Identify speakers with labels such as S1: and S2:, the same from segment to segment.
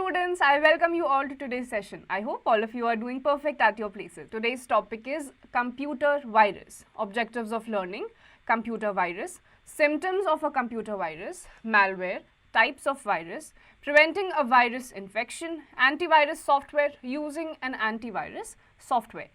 S1: students, I welcome you all to today's session. I hope all of you are doing perfect at your places. Today's topic is computer virus, objectives of learning, computer virus, symptoms of a computer virus, malware, types of virus, preventing a virus infection, antivirus software, using an antivirus software.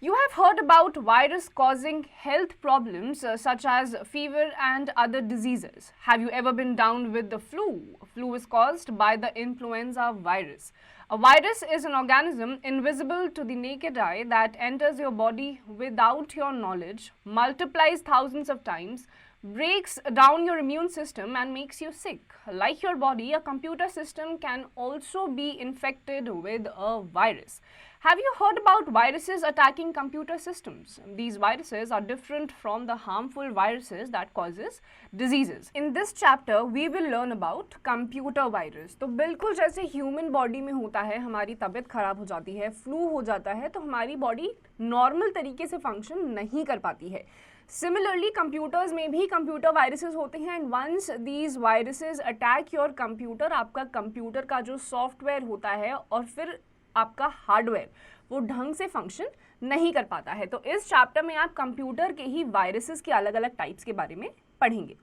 S1: You have heard about virus causing health problems such as fever and other diseases. Have you ever been down with the flu? Flu is caused by the influenza virus. A virus is an organism invisible to the naked eye that enters your body without your knowledge, multiplies thousands of times, breaks down your immune system and makes you sick. Like your body, a computer system can also be infected with a virus. Have you heard about viruses attacking computer systems? These viruses are different from the harmful viruses that causes diseases. In this chapter, we will learn about computer virus. तो बिल्कुल जैसे human body में होता है, हमारी तबीयत खराब हो जाती है, फ्लू हो जाता है, तो हमारी बॉडी नॉर्मल तरीके से फंक्शन नहीं कर पाती है. Similarly, कंप्यूटर्स में भी कंप्यूटर वायरसेस होते हैं and once these viruses attack your computer, आपका कंप्यूटर का जो सॉफ्टवेयर होता है और फिर आपका हार्डवेयर वो ढंग से फंक्शन नहीं कर पाता है. तो इस चैप्टर में आप कंप्यूटर के ही वायरसेस के अलग अलग टाइप्स के बारे में पढ़ेंगे.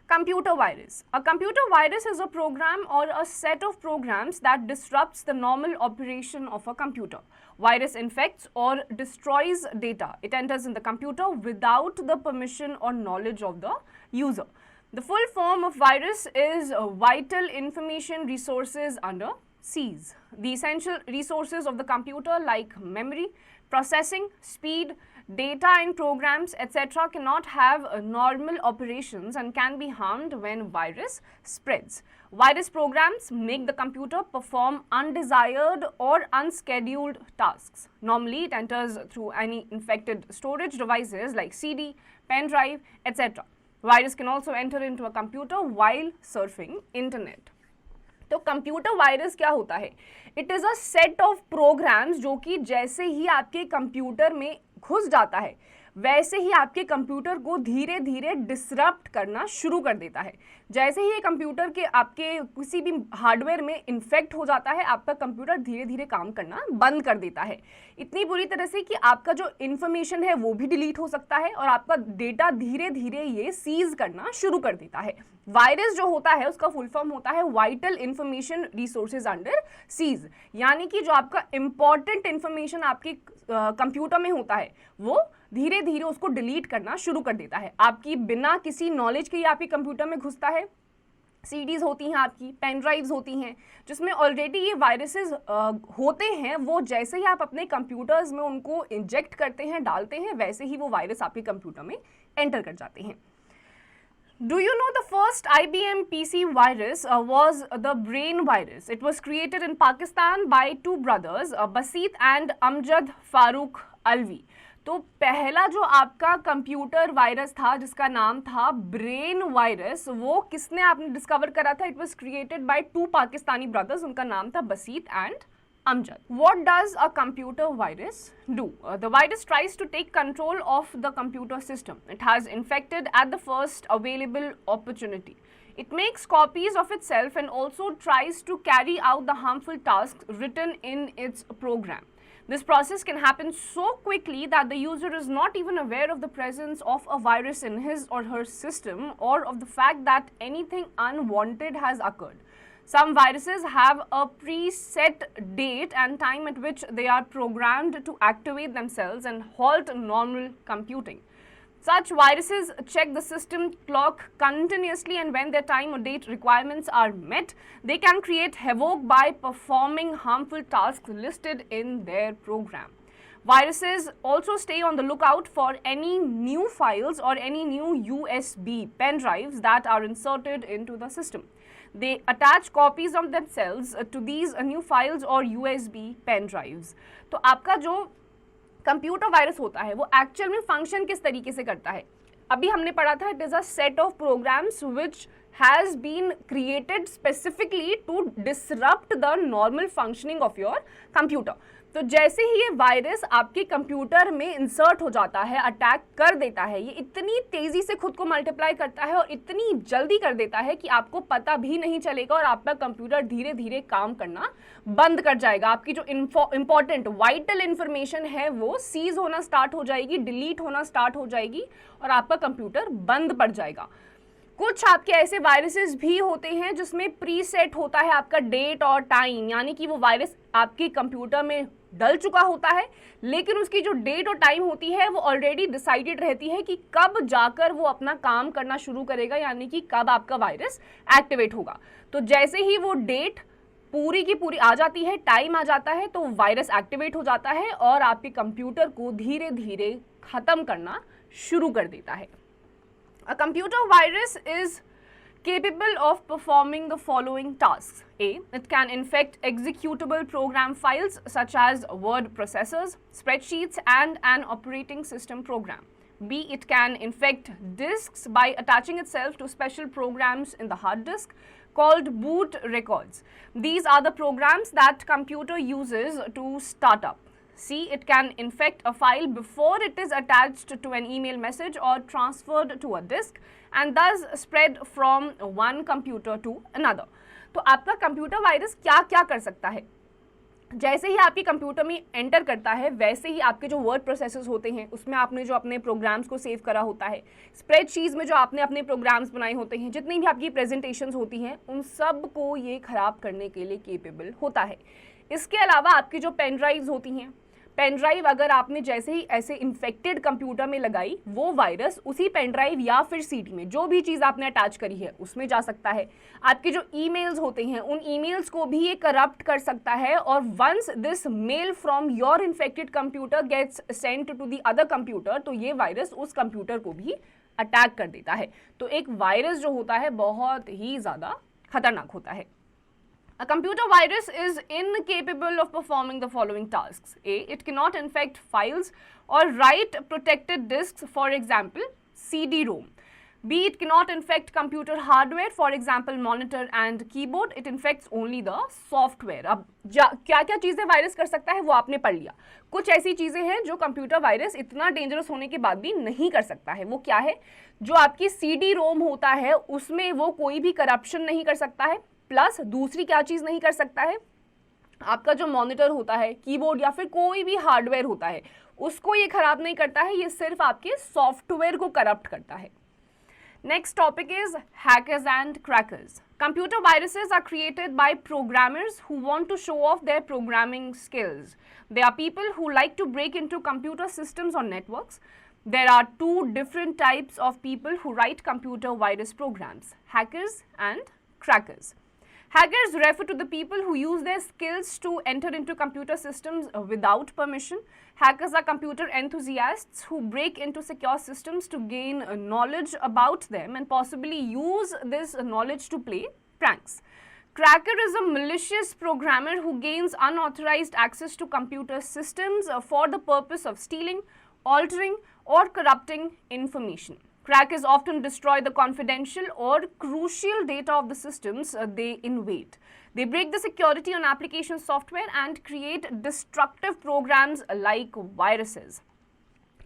S1: Computer virus. A computer virus is a program or a set of programs that disrupts the normal operation of a computer. Virus infects or destroys data. It enters in the computer without the permission or knowledge of the user. The full form of virus is Vital Information Resources under CIS. The essential resources of the computer like memory, processing, speed, data and programs, etc. cannot have normal operations and can be harmed when virus spreads. Virus programs make the computer perform undesired or unscheduled tasks. Normally, it enters through any infected storage devices like CD, pen drive, etc. Virus can also enter into a computer while surfing internet. तो computer virus क्या होता है? It is a set of programs जो कि जैसे ही आपके computer में घुस जाता है वैसे ही आपके कंप्यूटर को धीरे धीरे डिसरप्ट करना शुरू कर देता है. जैसे ही ये कंप्यूटर के आपके किसी भी हार्डवेयर में इन्फेक्ट हो जाता है, आपका कंप्यूटर धीरे धीरे काम करना बंद कर देता है. इतनी बुरी तरह से कि आपका जो इन्फॉर्मेशन है वो भी डिलीट हो सकता है और आपका डेटा धीरे धीरे ये सीज करना शुरू कर देता है. वायरस जो होता है उसका फुल फॉर्म होता है vital information resources under seize, यानी कि जो आपका इंपॉर्टेंट इंफॉर्मेशन आपके कंप्यूटर में होता है वो धीरे धीरे उसको डिलीट करना शुरू कर देता है. आपकी बिना किसी नॉलेज के ही आपके कंप्यूटर में घुसता है. सीडीज होती हैं, आपकी पेन ड्राइव्स होती हैं जिसमें ऑलरेडी ये वायरसेस होते हैं. वो जैसे ही आप अपने कंप्यूटर्स में उनको इंजेक्ट करते हैं, डालते हैं, वैसे ही वो वायरस आपके कंप्यूटर में एंटर कर जाते हैं. Do you know the first IBM PC virus was the brain virus? It was created in Pakistan by two brothers, Basit and Amjad Farooq Alvi. तो पहला जो आपका कंप्यूटर वायरस था जिसका नाम था ब्रेन वायरस, वो किसने आपने डिस्कवर करा था? It was created by two Pakistani brothers. उनका नाम था बसीत and Amjad. What does a computer virus do? The virus tries to take control of the computer system. It has infected at the first available opportunity. It makes copies of itself and also tries to carry out the harmful tasks written in its program. This process can happen so quickly that the user is not even aware of the presence of a virus in his or her system or of the fact that anything unwanted has occurred. Some viruses have a preset date and time at which they are programmed to activate themselves and halt normal computing. Such viruses check the system clock continuously, and when their time or date requirements are met, they can create havoc by performing harmful tasks listed in their program. Viruses also stay on the lookout for any new files or any new USB pen drives that are inserted into the system. They attach copies of themselves to these new files or USB pen drives. तो आपका जो computer virus होता है वो actual में function किस तरीके से करता है? अभी हमने पढ़ा था it is a set of programs which has been created specifically to disrupt the normal functioning of your computer. तो जैसे ही ये वायरस आपके कंप्यूटर में इंसर्ट हो जाता है, अटैक कर देता है, ये इतनी तेजी से खुद को मल्टीप्लाई करता है और इतनी जल्दी कर देता है कि आपको पता भी नहीं चलेगा और आपका कंप्यूटर धीरे धीरे काम करना बंद कर जाएगा। आपकी जो इंपॉर्टेंट वाइटल इंफॉर्मेशन है वो सीज होना स्टार्ट हो जाएगी, डिलीट होना स्टार्ट हो जाएगी और आपका कंप्यूटर बंद पड़ जाएगा। कुछ आपके ऐसे वायरसेस भी होते हैं जिसमें प्रीसेट होता है आपका डेट और टाइम, यानी कि वो वायरस आपके कंप्यूटर में डल चुका होता है, लेकिन उसकी जो डेट और टाइम होती है वो ऑलरेडी डिसाइडेड रहती है कि कब जाकर वो अपना काम करना शुरू करेगा, यानी कि कब आपका वायरस एक्टिवेट होगा। तो जैसे ही वो डेट पूरी की पूरी आ जाती है, टाइम आ जाता है, तो वायरस एक्टिवेट हो जाता है और आपके कंप्यूटर को धीरे धीरे खत्म करना शुरू कर देता है। A computer virus is capable of performing the following tasks. A. It can infect executable program files such as word processors, spreadsheets, and an operating system program. B. It can infect disks by attaching itself to special programs in the hard disk called boot records. These are the programs that computer uses to start up. C. It can infect a file before it is attached to an email message or transferred to a disk and thus spread from one computer to another. तो आपका computer virus क्या क्या कर सकता है? जैसे ही आपके कंप्यूटर में एंटर करता है वैसे ही आपके जो वर्ड प्रोसेसर्स होते हैं उसमें आपने जो अपने प्रोग्राम्स को सेव करा होता है, स्प्रेडशीट्स में जो आपने अपने प्रोग्राम्स बनाए होते हैं, जितनी भी आपकी प्रेजेंटेशंस होती हैं, उन सब को ये खराब करने के लिए केपेबल होता है। इसके अलावा आपकी जो पेन ड्राइव्स होती हैं, पेन ड्राइव अगर आपने जैसे ही ऐसे इन्फेक्टेड कंप्यूटर में लगाई, वो वायरस उसी पेन ड्राइव या फिर सीडी में जो भी चीज़ आपने अटैच करी है उसमें जा सकता है। आपके जो ईमेल्स होते हैं उन ईमेल्स को भी ये करप्ट कर सकता है और once this mail from your infected computer gets sent to the other computer, तो ये वायरस उस कंप्यूटर को भी अटैक कर देता है। तो एक वायरस जो होता है बहुत ही ज़्यादा खतरनाक होता है। A computer virus is incapable of performing the following tasks. A. It cannot infect files or write protected disks, for example, CD-ROM. B. It cannot infect computer hardware, for example, monitor and keyboard. It infects only the software. अब क्या क्या चीज़ें virus कर सकता है वो आपने पढ़ लिया। कुछ ऐसी चीज़ें हैं जो कंप्यूटर वायरस इतना डेंजरस होने के बाद भी नहीं कर सकता है। वो क्या है? जो आपकी CD-ROM होता है उसमें वो कोई भी करप्शन नहीं कर सकता है। प्लस दूसरी क्या चीज़ नहीं कर सकता है? आपका जो मॉनिटर होता है, कीबोर्ड या फिर कोई भी हार्डवेयर होता है उसको ये खराब नहीं करता है, ये सिर्फ आपके सॉफ्टवेयर को करप्ट करता है। Next topic is hackers and crackers. Computer viruses are created by programmers who want to show off their programming skills. They are people who like to break into computer systems or networks. There are two different types of people who write computer virus programs: hackers and crackers. Hackers refer to the people who use their skills to enter into computer systems without permission. Hackers are computer enthusiasts who break into secure systems to gain knowledge about them and possibly use this knowledge to play pranks. Cracker is a malicious programmer who gains unauthorized access to computer systems for the purpose of stealing, altering, or corrupting information. Crackers often destroy the confidential or crucial data of the systems they invade. They break the security on application software and create destructive programs like viruses.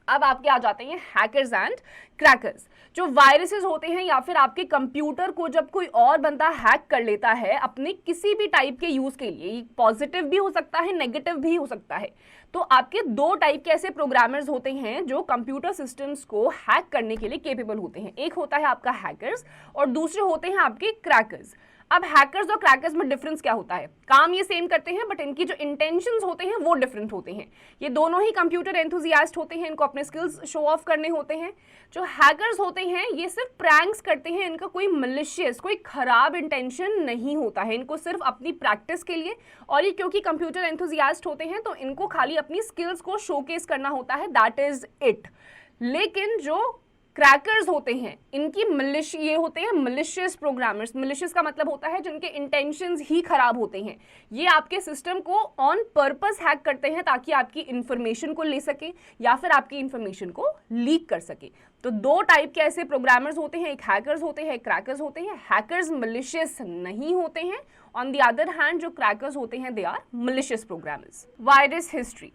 S1: अब आपके आ जाते हैं hackers and crackers. जो viruses होते हैं या फिर आपके कंप्यूटर को जब कोई और बंदा हैक कर लेता है अपने किसी भी टाइप के यूज़ के लिए, पॉजिटिव भी हो सकता है, नेगेटिव भी हो सकता है, तो आपके दो टाइप के ऐसे प्रोग्रामर्स होते हैं जो कंप्यूटर सिस्टम्स को हैक करने के लिए केपेबल होते हैं। एक होता है आपका हैकर्स और दूसरे होते हैं आपके क्रैकर्स। अब हैकर्स और क्रैकर्स में डिफरेंस क्या होता है? काम ये सेम करते हैं बट इनकी जो इंटेंशंस होते हैं वो डिफरेंट होते हैं। ये दोनों ही कंप्यूटर एंथुजियास्ट होते हैं, इनको अपने स्किल्स शो ऑफ करने होते हैं। जो हैकर्स होते हैं ये सिर्फ प्रैंक्स करते हैं, इनका कोई मलिशियस, कोई खराब इंटेंशन नहीं होता है, इनको सिर्फ अपनी प्रैक्टिस के लिए, और ये क्योंकि कंप्यूटर एंथुजियास्ट होते हैं तो इनको खाली अपनी स्किल्स को शोकेस करना होता है, दैट इज इट। लेकिन जो क्रैकर्स होते हैं इनकी ये होते हैं मलिशियस प्रोग्रामर्स। मलिशियस का मतलब होता है जिनके इंटेंशंस ही खराब होते हैं। ये आपके सिस्टम को ऑन पर्पस हैक करते हैं ताकि आपकी इंफॉर्मेशन को ले सके या फिर आपकी इंफॉर्मेशन को लीक कर सके। तो दो टाइप के ऐसे प्रोग्रामर्स होते हैं, एक हैकर्स होते हैं, एक क्रैकर्स होते हैं। हैकर्स मलिशियस नहीं होते हैं On the other hand, जो crackers होते हैं, they are malicious programmers. Virus history.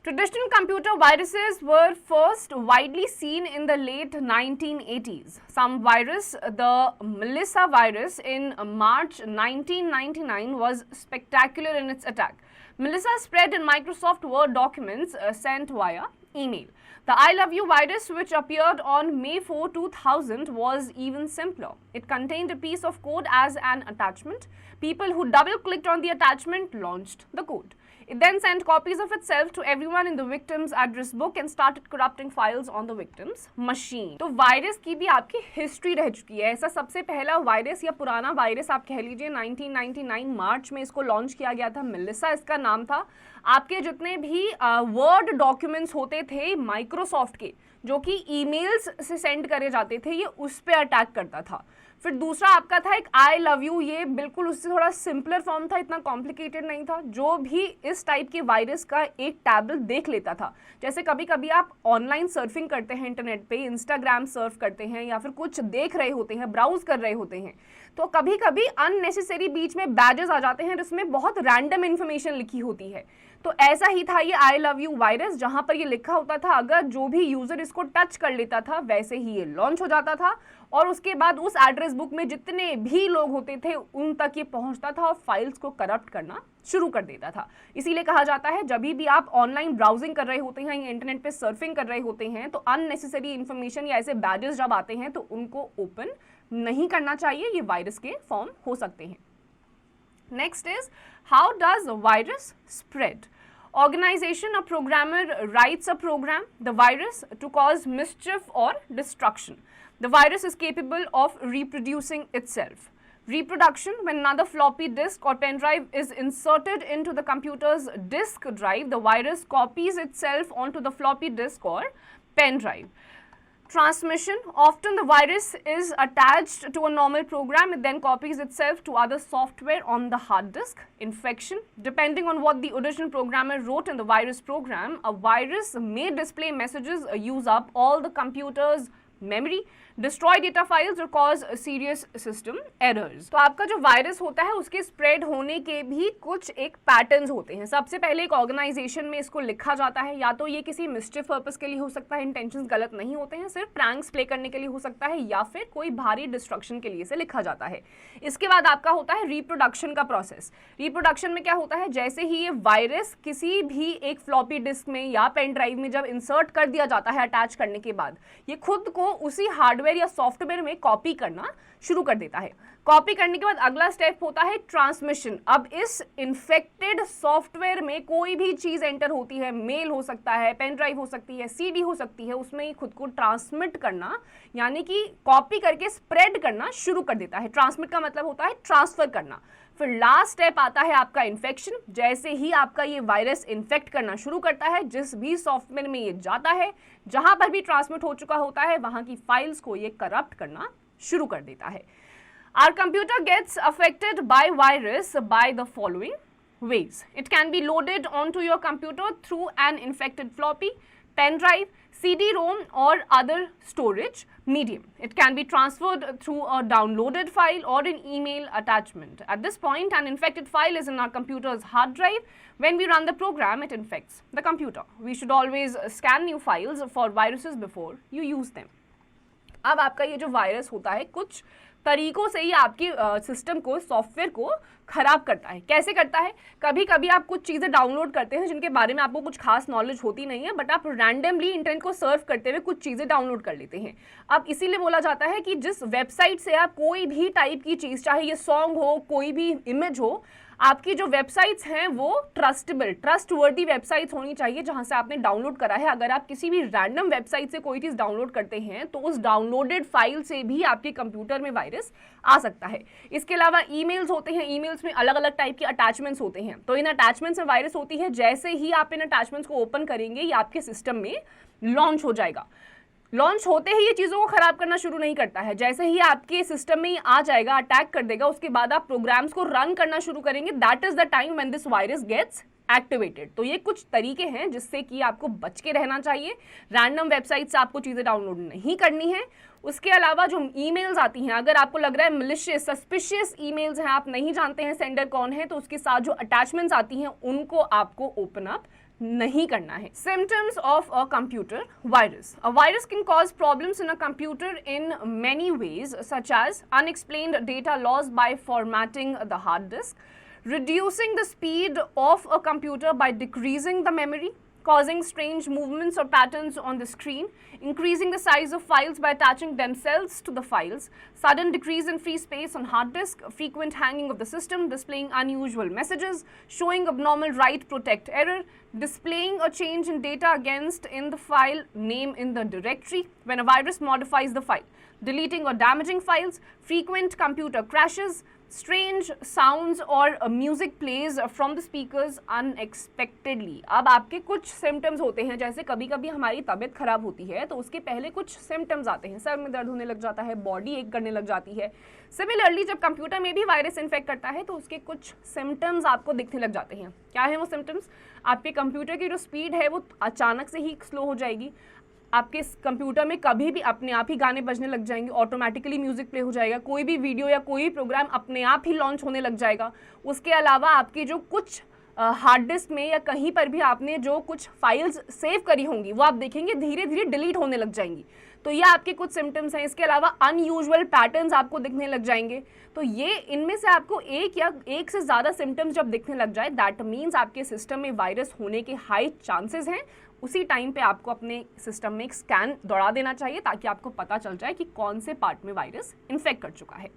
S1: Traditional computer viruses were first widely seen in the late 1980s. Some virus, the Melissa virus in March 1999, was spectacular in its attack. Melissa spread in Microsoft Word documents sent via email. The I Love You virus, which appeared on May 4, 2000, was even simpler. It contained a piece of code as an attachment. People who double-clicked on the attachment launched the code. It then sent copies of itself to everyone in the victim's address book and started corrupting files on the victim's machine. तो virus की भी आपकी history रह चुकी है. ऐसा सबसे पहला वायरस या पुराना वायरस आप कह लीजिए 1999 मार्च में इसको लॉन्च किया गया था. मेलिसा इसका नाम था. आपके जितने भी वर्ड डॉक्यूमेंट्स होते थे माइक्रोसॉफ्ट के, जो कि ईमेल्स से सेंड करे जाते थे, ये उस पर अटैक करता था. फिर दूसरा आपका था एक आई लव यू, ये बिल्कुल उससे थोड़ा सिंपलर फॉर्म था, इतना कॉम्प्लिकेटेड नहीं था. जो भी इस टाइप के वायरस का एक टैबल देख लेता था, जैसे कभी कभी आप ऑनलाइन सर्फिंग करते हैं इंटरनेट पे, इंस्टाग्राम सर्फ करते हैं या फिर कुछ देख रहे होते हैं, ब्राउज कर रहे होते हैं, तो कभी कभी अननेसेसरी बीच में बैजेस आ जाते हैं जिसमें बहुत रैंडम इन्फॉर्मेशन लिखी होती है. तो ऐसा ही था ये आई लव यू वायरस, जहां पर ये लिखा होता था, अगर जो भी यूजर इसको टच कर लेता था वैसे ही ये लॉन्च हो जाता था और उसके बाद उस एड्रेस बुक में जितने भी लोग होते थे उन तक ये पहुंचता था और फाइल्स को करप्ट करना शुरू कर देता था. इसीलिए कहा जाता है जब भी आप ऑनलाइन ब्राउजिंग कर रहे होते हैं या इंटरनेट पे सर्फिंग कर रहे होते हैं तो अननेसेसरी इन्फॉर्मेशन या ऐसे बैजेस जब आते हैं तो उनको ओपन नहीं करना चाहिए. ये वायरस के फॉर्म हो सकते हैं. Next is how does virus spread. Organization, a programmer writes a program, the virus, to cause mischief or destruction. The virus is capable of reproducing itself. Reproduction, when another floppy disk or pen drive is inserted into the computer's disk drive, the virus copies itself onto the floppy disk or pen drive. Transmission, often the virus is attached to a normal program, it then copies itself to other software on the hard disk. Infection, depending on what the original programmer wrote in the virus program, a virus may display messages, use up all the computer's memory, destroy data files or cause serious system errors. तो आपका जो virus होता है उसके spread होने के भी कुछ एक पैटर्न्स होते हैं. सबसे पहले एक ऑर्गेनाइजेशन में इसको लिखा जाता है, या तो ये किसी मिस्चिफ पर्पस के लिए हो सकता है, इंटेंशंस गलत नहीं होते हैं, सिर्फ प्रैंक्स प्ले करने के लिए हो सकता है, या फिर कोई भारी डिस्ट्रक्शन के लिए से लिखा जाता है. इसके बाद आपका होता है रिप्रोडक्शन का प्रोसेस. रिप्रोडक्शन में क्या होता है, जैसे ही ये वायरस किसी भी एक फ्लॉपी डिस्क में या पेन ड्राइव में जब इंसर्ट कर दिया जाता है अटैच करने के बाद, ये खुद को उसी हार्डवेयर या सॉफ्टवेयर में कॉपी करना शुरू कर देता है. कॉपी करने के बाद अगला स्टेप होता है ट्रांसमिशन. अब इस इन्फेक्टेड सॉफ्टवेयर में कोई भी चीज एंटर होती है, मेल हो सकता है, पेन ड्राइव हो सकती है, सीडी हो सकती है, उसमें खुद को ट्रांसमिट करना यानी कि कॉपी करके स्प्रेड करना शुरू कर देता है. ट्रांसमिट का मतलब होता है ट्रांसफर करना. फिर लास्ट स्टेप आता है आपका इन्फेक्शन. जैसे ही आपका ये वायरस इन्फेक्ट करना शुरू करता है, जिस भी सॉफ्टवेयर में ये जाता है, जहां पर भी ट्रांसमिट हो चुका होता है वहां की फाइल्स को ये करप्ट करना शुरू कर देता है. Our computer gets affected by virus by the following ways. It can be loaded onto your computer through an infected floppy, pen drive, CD-ROM or other storage medium. It can be transferred through a downloaded file or an email attachment. At this point, an infected file is in our computer's hard drive. When we run the program, it infects the computer. We should always scan new files for viruses before you use them. अब आपका ये जो virus होता है कुछ तरीकों से ही आपकी सिस्टम को, सॉफ्टवेयर को खराब करता है. कैसे करता है, कभी कभी आप कुछ चीज़ें डाउनलोड करते हैं जिनके बारे में आपको कुछ खास नॉलेज होती नहीं है, बट आप रैंडमली इंटरनेट को सर्फ करते हुए कुछ चीज़ें डाउनलोड कर लेते हैं. अब इसीलिए बोला जाता है कि जिस वेबसाइट से आप कोई भी टाइप की चीज़, चाहे ये सॉन्ग हो, कोई भी इमेज हो, आपकी जो वेबसाइट्स हैं वो ट्रस्टवर्दी वेबसाइट्स होनी चाहिए जहां से आपने डाउनलोड करा है. अगर आप किसी भी रैंडम वेबसाइट से कोई चीज़ डाउनलोड करते हैं तो उस डाउनलोडेड फाइल से भी आपके कंप्यूटर में वायरस आ सकता है. इसके अलावा ईमेल्स होते हैं, ईमेल्स में अलग अलग टाइप के अटैचमेंट्स होते हैं, तो इन अटैचमेंट्स में वायरस होती है. जैसे ही आप इन अटैचमेंट्स को ओपन करेंगे ये आपके सिस्टम में लॉन्च हो जाएगा. लॉन्च होते ही ये चीज़ों को खराब करना शुरू नहीं करता है. जैसे ही आपके सिस्टम में आ जाएगा, अटैक कर देगा, उसके बाद आप प्रोग्राम्स को रन करना शुरू करेंगे. That is the time when this virus gets activated. तो ये कुछ तरीके हैं जिससे कि आपको बच के रहना चाहिए। रैंडम वेबसाइट से आपको चीज़ें डाउनलोड नहीं करनी है। उसके अलावा जो ईमेल्स आती हैं, अगर आपको लग रहा है मिलिशियस सस्पिशियस ईमेल्स हैं, आप नहीं जानते हैं सेंडर कौन है, तो उसके साथ जो अटैचमेंट्स आती हैं उनको आपको ओपन अप नहीं करना है। Symptoms of a computer virus. A virus can cause problems in a computer in many ways, such as unexplained data loss by formatting the hard disk, reducing the speed of a computer by decreasing the memory, causing strange movements or patterns on the screen, increasing the size of files by attaching themselves to the files, sudden decrease in free space on hard disk, frequent hanging of the system, displaying unusual messages, showing abnormal write protect error, displaying a change in data against in the file name in the directory when a virus modifies the file, deleting or damaging files, frequent computer crashes, strange sounds और music plays from the speakers unexpectedly. अब आपके कुछ symptoms होते हैं, जैसे कभी कभी हमारी तबीयत खराब होती है तो उसके पहले कुछ सिम्टम्स आते हैं, सर में दर्द होने लग जाता है, बॉडी एक करने लग जाती है। सिमिलरली जब कंप्यूटर में भी वायरस इन्फेक्ट करता है तो उसके कुछ सिम्टम्स आपको दिखने लग जाते हैं। क्या है वो सिम्टम्स? आपके कंप्यूटर की जो स्पीड है वो अचानक से ही स्लो हो जाएगी। आपके कंप्यूटर में कभी भी अपने आप ही गाने बजने लग जाएंगे, ऑटोमेटिकली म्यूजिक प्ले हो जाएगा, कोई भी वीडियो या कोई भी प्रोग्राम अपने आप ही लॉन्च होने लग जाएगा। उसके अलावा आपकी जो कुछ हार्ड डिस्क में या कहीं पर भी आपने जो कुछ फाइल्स सेव करी होंगी वो आप देखेंगे धीरे धीरे डिलीट होने लग जाएंगी। तो ये आपके कुछ सिम्टम्स हैं। इसके अलावा अनयूजुअल पैटर्न्स आपको दिखने लग जाएंगे। तो ये इनमें से आपको एक या एक से ज़्यादा सिम्टम्स जब दिखने लग जाए, दैट मीन्स आपके सिस्टम में वायरस होने के हाई चांसेस हैं। उसी टाइम पे आपको अपने सिस्टम में एक स्कैन दौड़ा देना चाहिए ताकि आपको पता चल जाए कि कौन से पार्ट में वायरस इन्फेक्ट कर चुका है।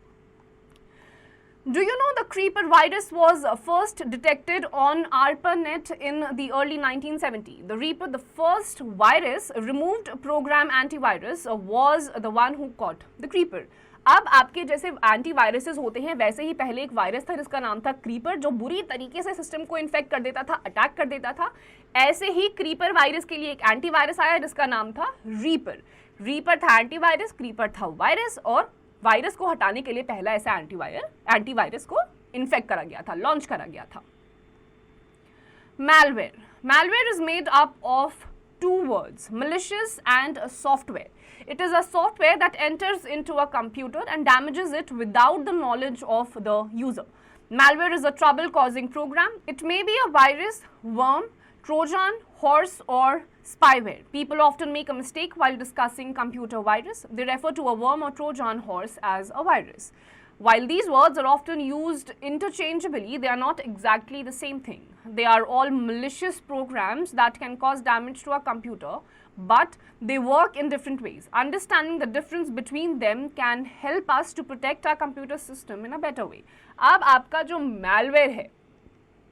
S1: Do you know the creeper virus was first detected on ARPANET in the early 1970s? The Reaper, the first virus removed program antivirus, was the one who caught the creeper. अब आपके जैसे antiviruses होते हैं वैसे ही पहले एक virus था जिसका नाम था क्रीपर, जो बुरी तरीके से सिस्टम को इन्फेक्ट कर देता था, अटैक कर देता था। ऐसे ही क्रीपर वायरस के लिए एक एंटीवायरस आया जिसका नाम था रीपर। रीपर था एंटीवायरस, क्रीपर था वायरस, और वायरस को हटाने के लिए पहला ऐसा एंटीवायरस को इन्फेक्ट करा गया था, लॉन्च करा गया था। Malware. Malware is made up of two words, malicious and software. It is a software that enters into a computer and damages it without the knowledge of the user. Malware is a trouble-causing program. It may be a virus, worm, Trojan horse or spyware. People often make a mistake while discussing computer virus. They refer to a worm or Trojan horse as a virus. While these words are often used interchangeably, they are not exactly the same thing. They are all malicious programs that can cause damage to a computer, but they work in different ways. Understanding the difference between them can help us to protect our computer system in a better way. अब आपका जो malware है,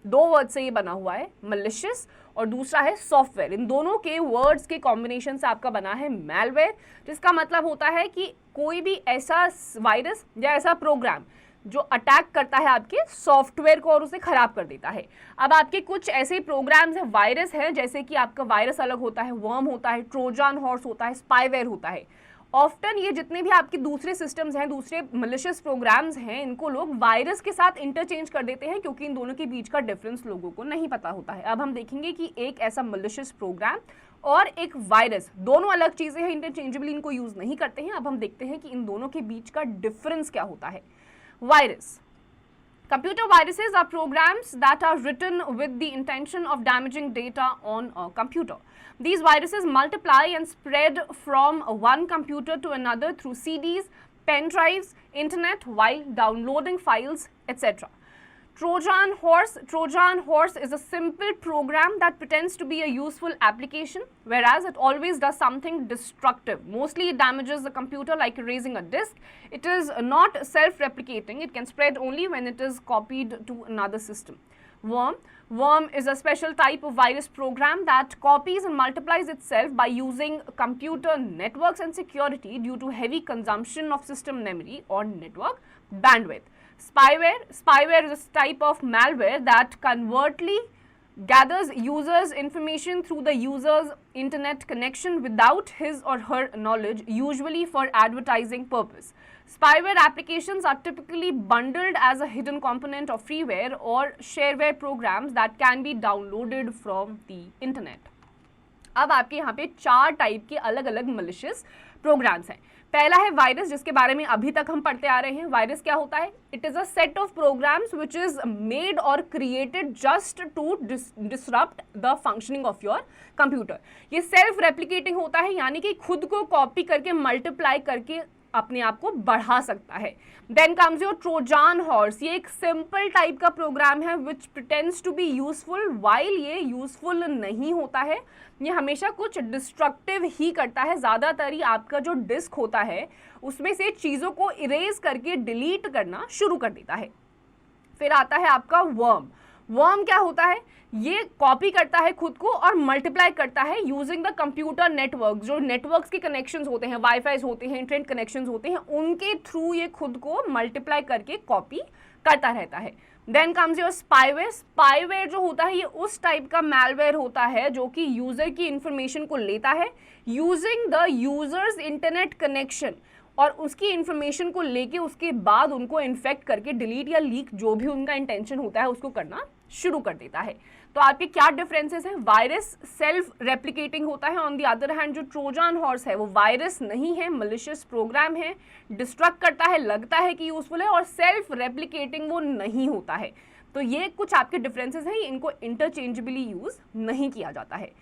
S1: दो word से ये बना हुआ है, malicious और दूसरा है सॉफ्टवेयर। इन दोनों के वर्ड्स के कॉम्बिनेशन से आपका बना है malware, जिसका मतलब होता है कि कोई भी ऐसा वायरस या ऐसा प्रोग्राम जो अटैक करता है आपके सॉफ्टवेयर को और उसे खराब कर देता है। अब आपके कुछ ऐसे प्रोग्राम्स हैं, वायरस है, जैसे कि आपका वायरस अलग होता है, वर्म होता है, ट्रोजन हॉर्स होता है, स्पाईवेयर होता है। ऑफ्टन ये जितने भी आपके दूसरे सिस्टम्स हैं, दूसरे मलिशियस प्रोग्राम्स हैं, इनको लोग वायरस के साथ इंटरचेंज कर देते हैं क्योंकि इन दोनों के बीच का डिफरेंस लोगों को नहीं पता होता है। अब हम देखेंगे कि एक ऐसा मलिशियस प्रोग्राम और एक वायरस दोनों अलग चीज़ें हैं, इंटरचेंजेबली इनको यूज़ नहीं करते हैं। अब हम देखते हैं कि इन दोनों के बीच का डिफरेंस क्या होता है। Virus, computer viruses are programs that are written with the intention of damaging data on a computer. These viruses multiply and spread from one computer to another through CDs, pen drives, internet while downloading files, etc. Trojan horse is a simple program that pretends to be a useful application, whereas it always does something destructive. Mostly it damages the computer like erasing a disk. It is not self-replicating. It can spread only when it is copied to another system. Worm is a special type of virus program that copies and multiplies itself by using computer networks and security due to heavy consumption of system memory or network bandwidth. Spyware is a type of malware that covertly gathers users' information through the user's internet connection without his or her knowledge, usually for advertising purpose. Spyware applications are typically bundled as a hidden component of freeware or shareware programs that can be downloaded from the internet. अब आपके यहाँ पे 4 type के अलग अलग malicious programs हैं. पहला है वायरस, जिसके बारे में अभी तक हम पढ़ते आ रहे हैं. वायरस क्या होता है? It is a set of programs which is made और created just to disrupt the functioning of your computer. ये सेल्फ रेप्लिकेटिंग होता है, यानी कि खुद को कॉपी करके मल्टीप्लाई करके अपने आप को बढ़ा सकता है. Then comes your Trojan horse. ये एक सिंपल टाइप का प्रोग्राम है which pretends to be useful while ये यूजफुल नहीं होता है. ये हमेशा कुछ डिस्ट्रक्टिव ही करता है. ज़्यादातर ही आपका जो डिस्क होता है उसमें से चीज़ों को इरेज करके डिलीट करना शुरू कर देता है. फिर आता है आपका वर्म. वर्म क्या होता है? ये कॉपी करता है खुद को और मल्टीप्लाई करता है यूजिंग द कंप्यूटर नेटवर्क. जो नेटवर्क्स के कनेक्शंस होते हैं, वाईफाई होते हैं, इंटरनेट कनेक्शंस होते हैं, उनके थ्रू ये खुद को मल्टीप्लाई करके कॉपी करता रहता है. Then comes your spyware. Spyware जो होता है ये उस टाइप का मैलवेयर होता है जो कि यूजर की इंफॉर्मेशन को लेता है using the users internet connection, और उसकी इंफॉर्मेशन को लेके उसके बाद उनको इन्फेक्ट करके डिलीट या लीक जो भी उनका इंटेंशन होता है उसको करना शुरू कर देता है. तो आपके क्या डिफरेंसेस हैं? वायरस सेल्फ रेप्लिकेटिंग होता है. ऑन द अदर हैंड जो ट्रोजन हॉर्स है वो वायरस नहीं है, मलिशियस प्रोग्राम है, डिस्ट्रक्ट करता है, लगता है कि यूजफुल है, और सेल्फ रेप्लिकेटिंग वो नहीं होता है. तो ये कुछ आपके डिफरेंसेस हैं, इनको इंटरचेंजेबली यूज नहीं किया जाता है.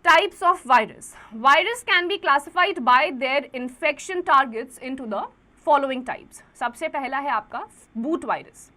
S1: Types of virus. Virus can be classified by their infection targets into the following types. सबसे पहला है आपका boot virus.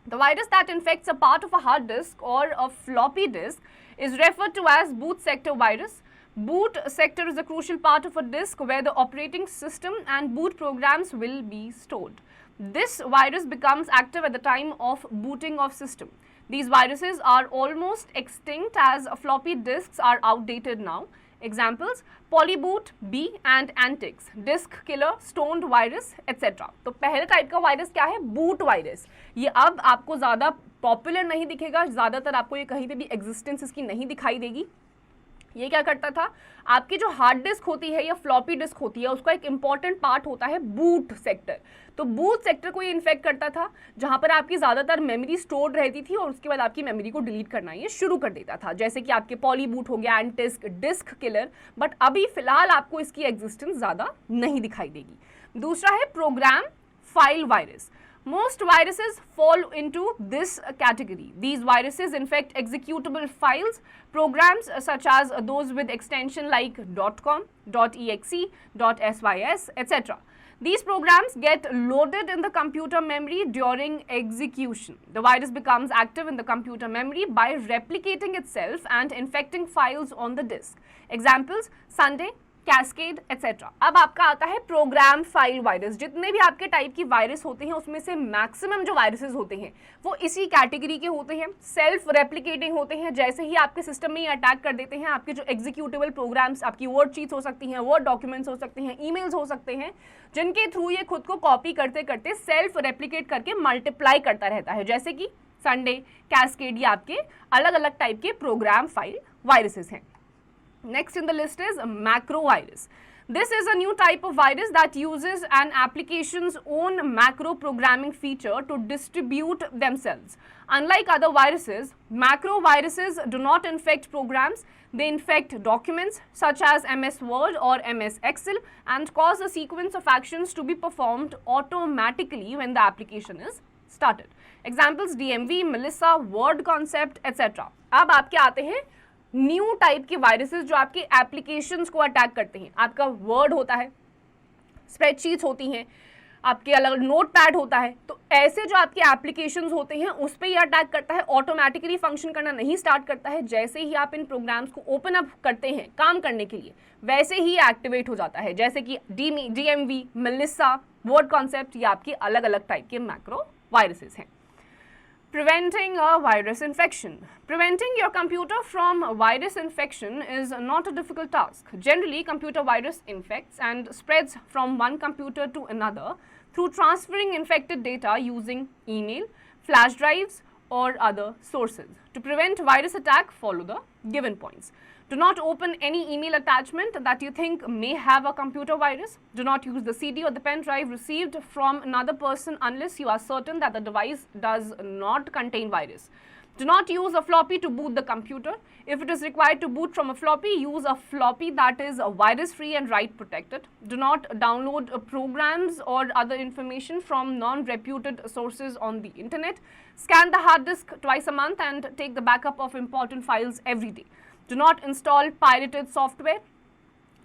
S1: The virus that infects a part of a hard disk or a floppy disk is referred to as boot sector virus. Boot sector is a crucial part of a disk where the operating system and boot programs will be stored. This virus becomes active at the time of booting of system. These viruses are almost extinct as floppy disks are outdated now. Examples: Polyboot, B and Antix, Disk Killer, Stoned Virus, etc. तो पहले type का virus क्या है? Boot virus. ये अब आपको ज़्यादा popular नहीं दिखेगा, ज़्यादातर आपको ये कहीं पे भी एग्जिस्टेंस इसकी नहीं दिखाई देगी. ये क्या करता था? आपकी जो हार्ड डिस्क होती है या फ्लॉपी डिस्क होती है उसका एक इंपॉर्टेंट पार्ट होता है बूट सेक्टर. तो बूट सेक्टर को ये इन्फेक्ट करता था जहां पर आपकी ज़्यादातर मेमोरी स्टोर्ड रहती थी और उसके बाद आपकी मेमोरी को डिलीट करना ये शुरू कर देता था, जैसे कि आपके पॉलीबूट हो गया, एंटिस्क, डिस्क किलर. बट अभी फिलहाल आपको इसकी एग्जिस्टेंस ज़्यादा नहीं दिखाई देगी. दूसरा है program file virus. Most viruses fall into this category. These viruses infect executable files, programs such as those with extension like .com, .exe, .sys, etc. These programs get loaded in the computer memory during execution. The virus becomes active in the computer memory by replicating itself and infecting files on the disk. Examples: Sunday, cascade etcetera. अब आपका आता है program file virus. जितने भी आपके type की virus होते हैं उसमें से मैक्सिमम जो वायरसेस होते हैं वो इसी कैटेगरी के होते हैं, सेल्फ रेप्लिकेटिंग होते हैं. जैसे ही आपके सिस्टम में ये अटैक कर देते हैं, आपके जो एग्जीक्यूटेबल प्रोग्राम्स, आपकी वर्ड शीट्स हो सकती हैं, वर्ड डॉक्यूमेंट्स हो सकते हैं, ईमेल्स हो सकते हैं, जिनके थ्रू ये खुद को कॉपी करते करते सेल्फ रेप्लिकेट करके मल्टीप्लाई करता रहता है. जैसे कि संडे, कैस्केड, ये आपके अलग अलग टाइप के प्रोग्राम फाइल वायरसेस हैं. Next in the list is macro virus. This is a new type of virus that uses an application's own macro programming feature to distribute themselves. Unlike other viruses, macro viruses do not infect programs. They infect documents such as MS Word or MS Excel and cause a sequence of actions to be performed automatically when the application is started. Examples: DMV, Melissa, Word Concept, etc. अब आपके आते हैं new type के viruses जो आपके applications को attack करते हैं. आपका वर्ड होता है, स्प्रेडशीट्स होती हैं, आपके अलग नोट पैड होता है. तो ऐसे जो आपके एप्लीकेशंस होते हैं उस पर ये अटैक करता है, ऑटोमेटिकली फंक्शन करना नहीं स्टार्ट करता है. जैसे ही आप इन प्रोग्राम्स को ओपन अप करते हैं काम करने के लिए वैसे ही एक्टिवेट हो जाता है. जैसे कि DMV, मेलिसा, वर्ड कॉन्सेप्ट, ये आपके अलग अलग टाइप के मैक्रो वायरसेस हैं. Preventing a virus infection. Preventing your computer from virus infection is not a difficult task. Generally, computer virus infects and spreads from one computer to another through transferring infected data using email, flash drives, or other sources. To prevent virus attack, follow the given points. Do not open any email attachment that you think may have a computer virus. Do not use the CD or the pen drive received from another person unless you are certain that the device does not contain virus. Do not use a floppy to boot the computer. If it is required to boot from a floppy, use a floppy that is virus-free and write protected. Do not download programs or other information from non-reputed sources on the internet. Scan the hard disk twice a month and take the backup of important files every day. Do not install pirated software.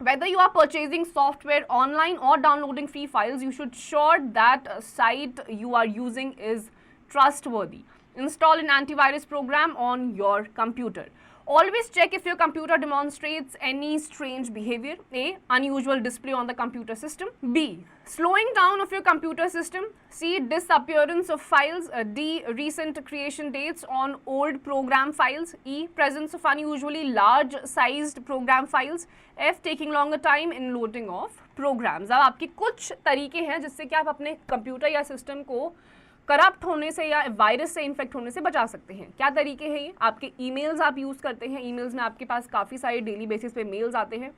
S1: Whether you are purchasing software online or downloading free files, you should ensure that site you are using is trustworthy. Install an antivirus program on your computer. Always check if your computer demonstrates any strange behavior. A. Unusual display on the computer system. B. Slowing down of your computer system. C. Disappearance of files. D. Recent creation dates on old program files. E. Presence of unusually large sized program files. F. Taking longer time in loading of programs. अब आपके कुछ तरीके हैं जिससे कि आप अपने computer या सिस्टम को करप्ट होने से या वायरस से इन्फेक्ट होने से बचा सकते हैं. क्या तरीके हैं ये? आपके ईमेल्स आप यूज़ करते हैं. ईमेल्स में आपके पास काफ़ी सारे डेली बेसिस पे मेल्स आते हैं.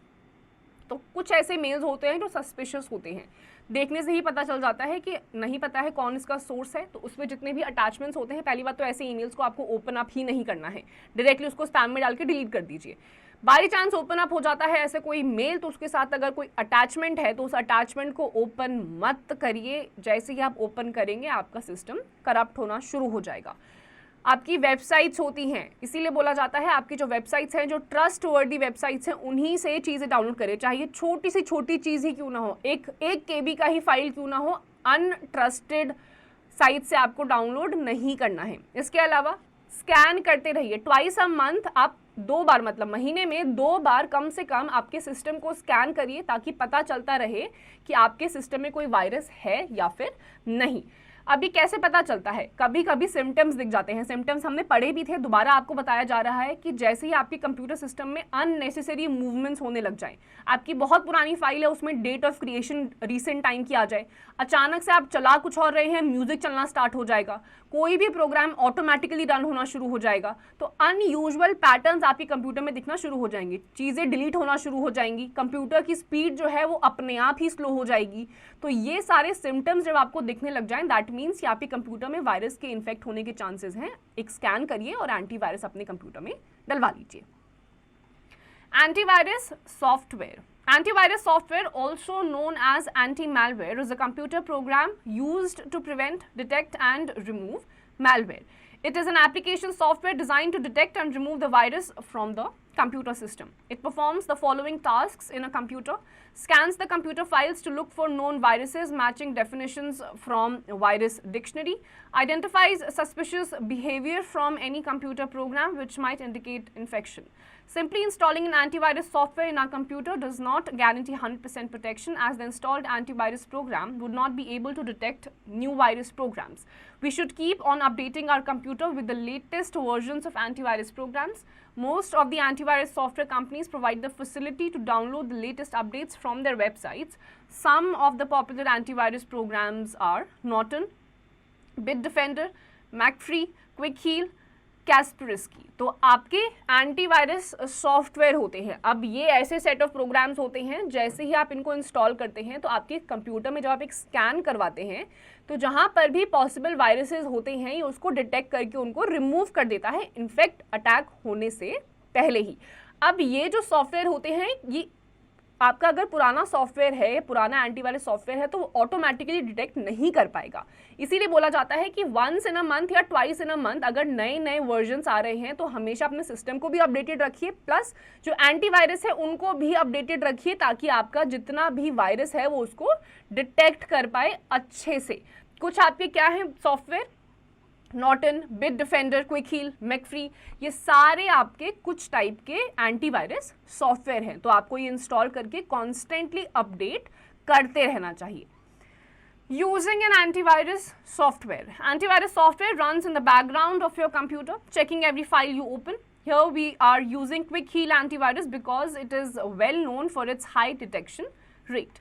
S1: तो कुछ ऐसे मेल्स होते हैं जो सस्पिशियस होते हैं. देखने से ही पता चल जाता है कि नहीं पता है कौन इसका सोर्स है. तो उसमें जितने भी अटैचमेंट्स होते हैं, पहली बात तो ऐसे ईमेल्स को आपको ओपन अप ही नहीं करना है. डायरेक्टली उसको स्पैम में डाल के डिलीट कर दीजिए. बाई चांस ओपन अप हो जाता है ऐसे कोई मेल, तो उसके साथ अगर कोई अटैचमेंट है तो उस अटैचमेंट को ओपन मत करिए. जैसे ही आप ओपन करेंगे आपका सिस्टम करप्ट होना शुरू हो जाएगा. आपकी वेबसाइट्स होती हैं, इसीलिए बोला जाता है आपकी जो वेबसाइट्स हैं, जो ट्रस्ट वर्दी वेबसाइट्स हैं, उन्हीं से चीज़ें डाउनलोड करें. चाहे छोटी से छोटी चीज़ ही क्यों ना हो, एक KB का ही फाइल क्यों ना हो, अनट्रस्टेड साइट से आपको डाउनलोड नहीं करना है. इसके अलावा स्कैन करते रहिए. ट्वाइस अ मंथ आप 2 बार, मतलब महीने में 2 बार कम से कम आपके सिस्टम को स्कैन करिए ताकि पता चलता रहे कि आपके सिस्टम में कोई वायरस है या फिर नहीं. अभी कैसे पता चलता है? कभी कभी सिम्टम्स दिख जाते हैं. सिम्टम्स हमने पढ़े भी थे, दोबारा आपको बताया जा रहा है कि जैसे ही आपके कंप्यूटर सिस्टम में अननेसेसरी मूवमेंट्स होने लग जाए, आपकी बहुत पुरानी फाइल है उसमें date of creation recent time की आ जाए, अचानक से आप चला कुछ और रहे हैं, म्यूजिक चलना स्टार्ट हो जाएगा, कोई भी प्रोग्राम ऑटोमेटिकली रन होना शुरू हो जाएगा, तो अनयूजुअल पैटर्न्स आपके कंप्यूटर में दिखना शुरू हो जाएंगे. चीज़ें डिलीट होना शुरू हो जाएंगी, कंप्यूटर की स्पीड जो है वो अपने आप ही स्लो हो जाएगी. तो ये सारे सिम्टम्स जब आपको दिखने लग जाएं, दैट मीन्स कि आपके कंप्यूटर में वायरस के इन्फेक्ट होने के चांसेस हैं. एक स्कैन करिए और एंटीवायरस अपने कंप्यूटर में डलवा लीजिए. Antivirus software. Antivirus software, also known as anti-malware, is a computer program used to prevent, detect and remove malware. It is an application software designed to detect and remove the virus from the computer system. It performs the following tasks in a computer: scans the computer files to look for known viruses matching definitions from virus dictionary, identifies suspicious behavior from any computer program which might indicate infection. Simply installing an antivirus software in our computer does not guarantee 100% protection, as the installed antivirus program would not be able to detect new virus programs. We should keep on updating our computer with the latest versions of antivirus programs. Most of the antivirus software companies provide the facility to download the latest updates from their websites. Some of the popular antivirus programs are Norton, Bitdefender, McAfee, QuickHeal, Kaspersky. तो आपके antivirus software होते हैं. अब ये ऐसे set of programmes होते हैं, जैसे ही आप इनको इंस्टॉल करते हैं तो आपके कंप्यूटर में जब आप एक स्कैन करवाते हैं तो जहाँ पर भी पॉसिबल वायरसेस होते हैं ये उसको डिटेक्ट करके उनको रिमूव कर देता है इन्फेक्ट अटैक होने से पहले ही. अब ये जो सॉफ्टवेयर होते हैं, ये आपका अगर पुराना सॉफ्टवेयर है, पुराना एंटीवायरस सॉफ्टवेयर है, तो वो ऑटोमेटिकली डिटेक्ट नहीं कर पाएगा. इसीलिए बोला जाता है कि वंस इन अ मंथ या ट्वाइस इन अ मंथ अगर नए नए वर्जन्स आ रहे हैं तो हमेशा अपने सिस्टम को भी अपडेटेड रखिए, प्लस जो एंटीवायरस है उनको भी अपडेटेड रखिए ताकि आपका जितना भी वायरस है वो उसको डिटेक्ट कर पाए अच्छे से. कुछ आपके क्या है सॉफ्टवेयर? नॉर्टन, बिटडिफेंडर, क्विकहील, मैकफ्री, ये सारे आपके कुछ टाइप के एंटीवायरस सॉफ्टवेयर हैं. तो आपको ये इंस्टॉल करके कॉन्स्टेंटली अपडेट करते रहना चाहिए. Using an antivirus software. Antivirus software runs in the background of your computer, checking every file you open. Here we are using QuickHeal antivirus because it is well known for its high detection rate.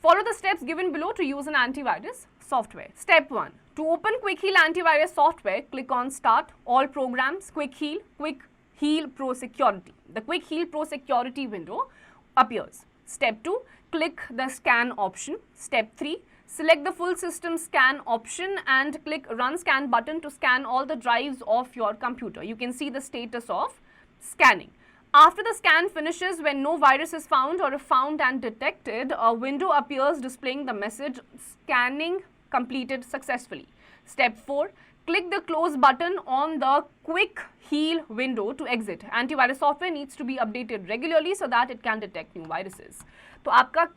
S1: Follow the steps given below to use an antivirus software. Step 1. To open Quick Heal antivirus software, click on Start, All Programs, Quick Heal Pro Security. The Quick Heal Pro Security window appears. Step 2. Click the Scan option. Step 3. Select the full system scan option and click Run Scan button to scan all the drives of your computer. You can see the status of scanning. After the scan finishes, when no virus is found or if found and detected, a window appears displaying the message "Scanning completed successfully." Step 4. Click the Close button on the Quick Heal window to exit. Antivirus software needs to be updated regularly so that it can detect new viruses. तो आपका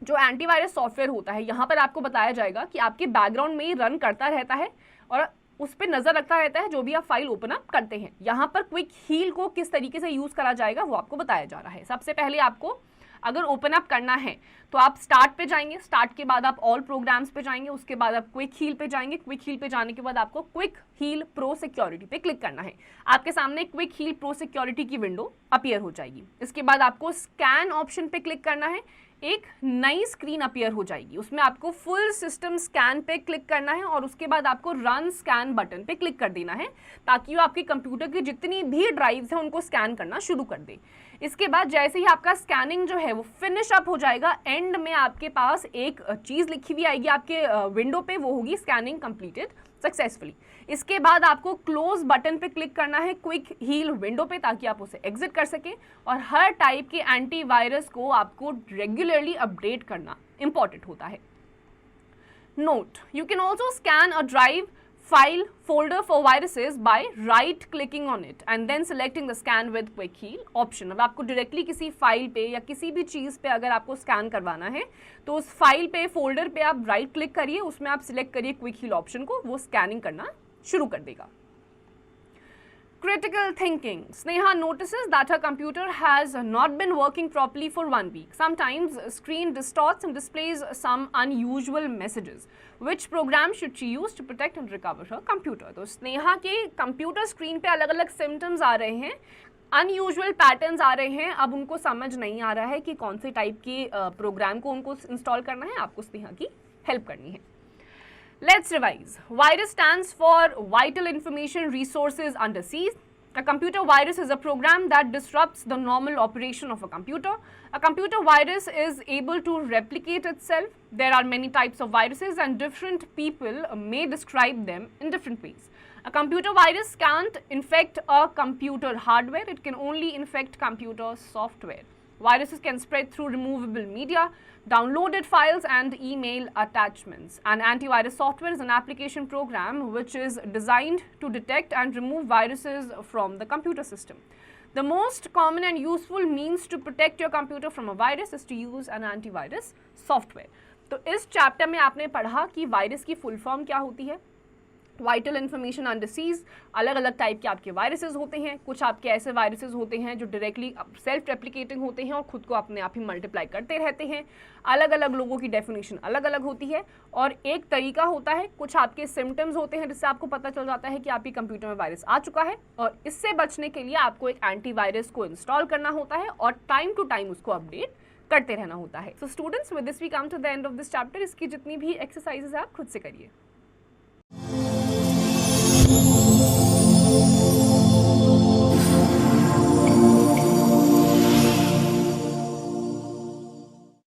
S1: जो antivirus software होता है, यहाँ पर आपको बताया जाएगा कि आपके बैकग्राउंड में ही रन करता रहता है और उस पर नजर रखता रहता है जो भी आप फाइल ओपन अप करते हैं. यहाँ पर क्विक हील को किस तरीके से यूज करा जाएगा वो आपको बताया जा रहा है. सबसे पहले आपको अगर ओपन अप करना है तो आप स्टार्ट पे जाएंगे, स्टार्ट के बाद आप ऑल प्रोग्राम्स पे जाएंगे, उसके बाद आप क्विक हील पे जाएंगे, क्विक हील पे जाने के बाद आपको क्विक हील प्रो सिक्योरिटी पे क्लिक करना है. आपके सामने क्विक हील प्रो सिक्योरिटी की विंडो अपीयर हो जाएगी. इसके बाद आपको स्कैन ऑप्शन पे क्लिक करना है. एक नई स्क्रीन अपीयर हो जाएगी, उसमें आपको फुल सिस्टम स्कैन पे क्लिक करना है और उसके बाद आपको रन स्कैन बटन पे क्लिक कर देना है ताकि वो आपके कंप्यूटर की जितनी भी ड्राइव्स हैं उनको स्कैन करना शुरू कर दे. इसके बाद जैसे ही आपका स्कैनिंग जो है वो फिनिश अप हो जाएगा, एंड में आपके पास एक चीज़ लिखी हुई आएगी आपके विंडो पे, वो होगी स्कैनिंग कंप्लीटेड सक्सेसफुली. इसके बाद आपको क्लोज बटन पे क्लिक करना है क्विक हील विंडो पे ताकि आप उसे एग्जिट कर सकें. और हर टाइप के एंटीवायरस को आपको रेगुलरली अपडेट करना इंपॉर्टेंट होता है. Note, you can also scan a drive file folder for viruses by right clicking on it and then selecting the scan with quick heal option. अब आपको डायरेक्टली किसी file पे या किसी भी चीज़ पे अगर आपको स्कैन करवाना है तो उस फाइल पे फोल्डर पे आप राइट क्लिक करिए, उसमें आप सिलेक्ट करिए क्विक हील ऑप्शन को, वो स्कैनिंग करना शुरू कर देगा. Critical thinking. Sneha notices that her computer has not been working properly for 1 week. Sometimes screen distorts and displays some unusual messages. Which program should she use to protect and recover her computer? तो स्नेहा के computer screen पे अलग अलग symptoms आ रहे हैं, unusual patterns आ रहे हैं. अब उनको समझ नहीं आ रहा है कि कौन से टाइप के प्रोग्राम को उनको इंस्टॉल करना है. आपको स्नेहा की हेल्प करनी है. Let's revise. Virus stands for Vital Information Resources Under Siege. A computer virus is a program that disrupts the normal operation of a computer. A computer virus is able to replicate itself. There are many types of viruses and different people may describe them in different ways. A computer virus can't infect a computer hardware. It can only infect computer software. Viruses can spread through removable media, downloaded files and email attachments. An antivirus software is an application program which is designed to detect and remove viruses from the computer system. The most common and useful means to protect your computer from a virus is to use an antivirus software. तो इस chapter में आपने पढ़ा कि virus की full form क्या होती है. वाइटल इन्फॉर्मेशन अंडर सीज, अलग अलग टाइप के आपके वायरसेस होते हैं. कुछ आपके ऐसे वायरसेस होते हैं जो डायरेक्टली सेल्फ रेप्लिकेटिंग होते हैं और खुद को अपने आप ही मल्टीप्लाई करते रहते हैं. अलग अलग लोगों की डेफिनेशन अलग अलग होती है. और एक तरीका होता है, कुछ आपके सिम्टम्स होते हैं जिससे आपको पता चल जाता है कि आपके कंप्यूटर में वायरस आ चुका है और इससे बचने के लिए आपको एक एंटीवायरस को इंस्टॉल करना होता है और टाइम टू टाइम उसको अपडेट करते रहना होता है. So students, with this we come to the end of this chapter. इसकी जितनी भी एक्सरसाइजेस आप खुद से करिए.